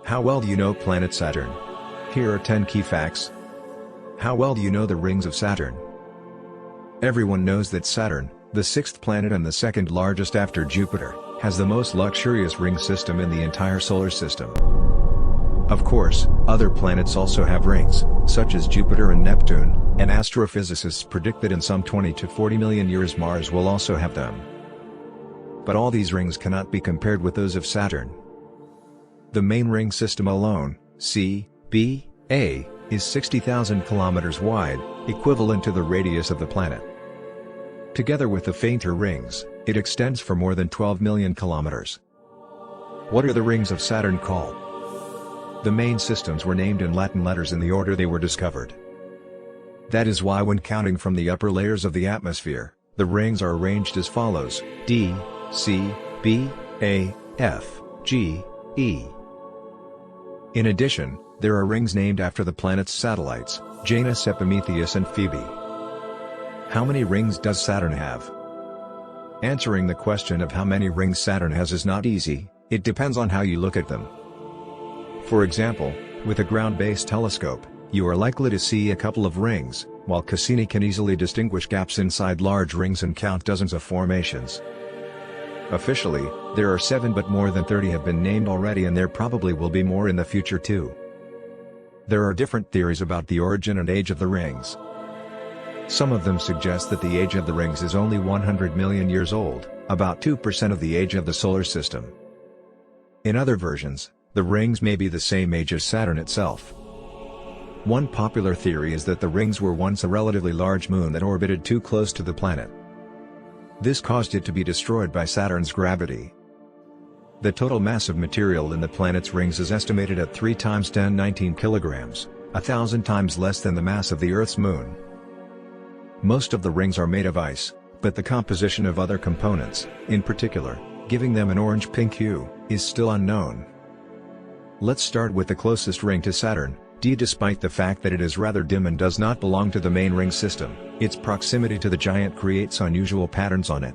How well do you know planet Saturn? Here are 10 key facts. How well do you know the rings of Saturn? Everyone knows that Saturn, the sixth planet and the second largest after Jupiter, has the most luxurious ring system in the entire solar system. Of course, other planets also have rings, such as Jupiter and Neptune, and astrophysicists predict that in some 20 to 40 million years Mars will also have them. But all these rings cannot be compared with those of Saturn. The main ring system alone, C.B.A., is 60,000 kilometers wide, equivalent to the radius of the planet. Together with the fainter rings, it extends for more than 12 million kilometers. What are the rings of Saturn called? The main systems were named in Latin letters in the order they were discovered. That is why when counting from the upper layers of the atmosphere, the rings are arranged as follows: D, C, B, A, F, G, E. In addition, there are rings named after the planet's satellites, Janus, Epimetheus and Phoebe. How many rings does Saturn have? Answering the question of how many rings Saturn has is not easy, it depends on how you look at them. For example, with a ground-based telescope, you are likely to see a couple of rings, while Cassini can easily distinguish gaps inside large rings and count dozens of formations. Officially, there are 7, but more than 30 have been named already, and there probably will be more in the future too. There are different theories about the origin and age of the rings. Some of them suggest that the age of the rings is only 100 million years old, about 2% of the age of the solar system. In other versions, the rings may be the same age as Saturn itself. One popular theory is that the rings were once a relatively large moon that orbited too close to the planet. This caused it to be destroyed by Saturn's gravity. The total mass of material in the planet's rings is estimated at 3 × 10⁻¹9 kilograms, 1,000 times less than the mass of the Earth's moon. Most of the rings are made of ice, but the composition of other components, in particular, giving them an orange-pink hue, is still unknown. Let's start with the closest ring to Saturn, D. Despite the fact that it is rather dim and does not belong to the main ring system, its proximity to the giant creates unusual patterns on it.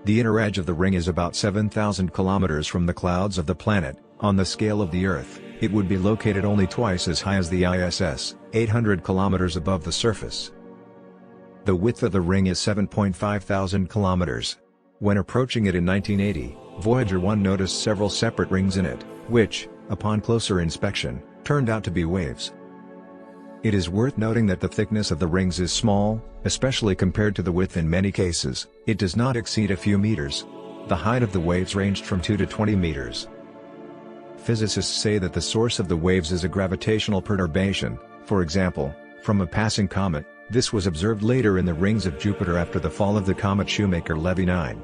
The inner edge of the ring is about 7,000 kilometers from the clouds of the planet. On the scale of the Earth, it would be located only twice as high as the ISS, 800 kilometers above the surface. The width of the ring is 7.5 thousand kilometers. When approaching it in 1980, Voyager 1 noticed several separate rings in it, which, upon closer inspection, turned out to be waves. It is worth noting that the thickness of the rings is small, especially compared to the width. In many cases, it does not exceed a few meters. The height of the waves ranged from 2 to 20 meters. Physicists say that the source of the waves is a gravitational perturbation, for example, from a passing comet. This was observed later in the rings of Jupiter after the fall of the comet Shoemaker-Levy 9.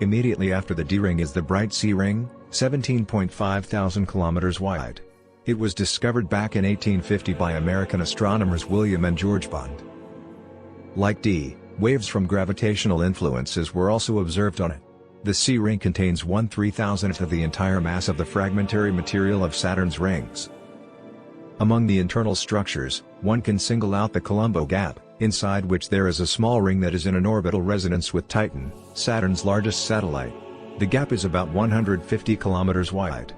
Immediately after the D ring is the bright C ring, 17.5 thousand kilometers wide. It was discovered back in 1850 by American astronomers William and George Bond. Like D, waves from gravitational influences were also observed on it. The C ring contains 1/3000th of the entire mass of the fragmentary material of Saturn's rings. Among the internal structures, one can single out the Colombo Gap, inside which there is a small ring that is in an orbital resonance with Titan, Saturn's largest satellite. The gap is about 150 kilometers wide.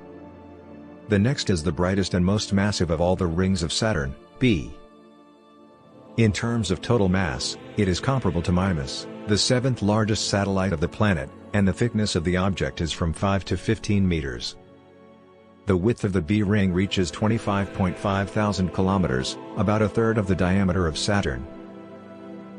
The next is the brightest and most massive of all the rings of Saturn, B. In terms of total mass, it is comparable to Mimas, the 7th largest satellite of the planet, and the thickness of the object is from 5 to 15 meters. The width of the B ring reaches 25.5 thousand kilometers, about a third of the diameter of Saturn.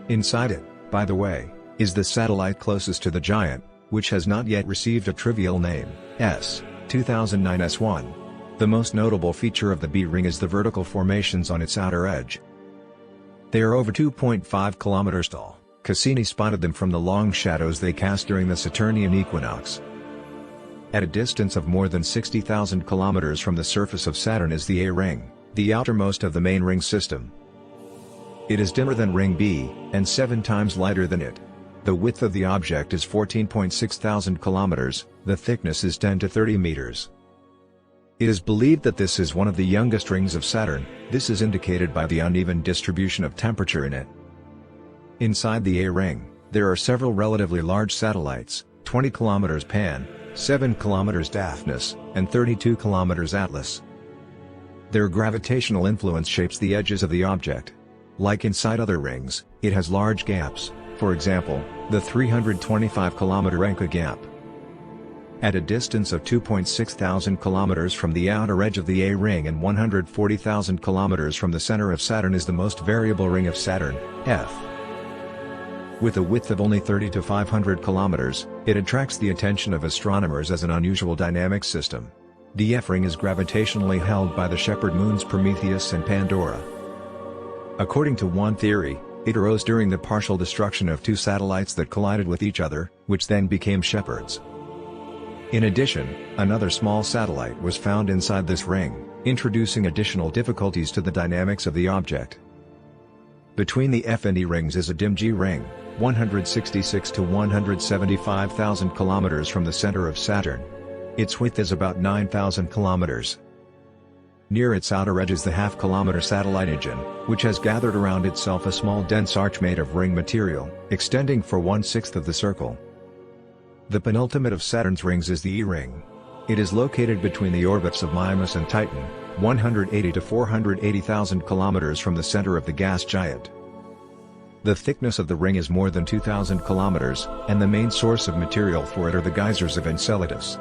Inside it, by the way, is the satellite closest to the giant, which has not yet received a trivial name, S2009 S1. The most notable feature of the B ring is the vertical formations on its outer edge. They are over 2.5 kilometers tall. Cassini spotted them from the long shadows they cast during the Saturnian equinox. At a distance of more than 60,000 kilometers from the surface of Saturn is the A ring, the outermost of the main ring system. It is dimmer than ring B, and 7 times lighter than it. The width of the object is 14.6 thousand kilometers, the thickness is 10 to 30 meters. It is believed that this is one of the youngest rings of Saturn. This is indicated by the uneven distribution of temperature in it. Inside the A ring, there are several relatively large satellites, 20 kilometers pan, 7 km Daphnis, and 32 km Atlas. Their gravitational influence shapes the edges of the object. Like inside other rings, it has large gaps, for example, the 325 km Encke gap. At a distance of 2.6 thousand km from the outer edge of the A ring and 140,000 km from the center of Saturn is the most variable ring of Saturn, F. With a width of only 30 to 500 km, it attracts the attention of astronomers as an unusual dynamic system. The F ring is gravitationally held by the shepherd moons Prometheus and Pandora. According to one theory, it arose during the partial destruction of two satellites that collided with each other, which then became shepherds. In addition, another small satellite was found inside this ring, introducing additional difficulties to the dynamics of the object. Between the F and E rings is a dim G ring, 166 to 175,000 km from the center of Saturn. Its width is about 9,000 km. Near its outer edge is the half-kilometer satellite Ingen, which has gathered around itself a small dense arch made of ring material, extending for 1/6 of the circle. The penultimate of Saturn's rings is the E ring. It is located between the orbits of Mimas and Titan, 180 to 480,000 km from the center of the gas giant. The thickness of the ring is more than 2,000 km, and the main source of material for it are the geysers of Enceladus.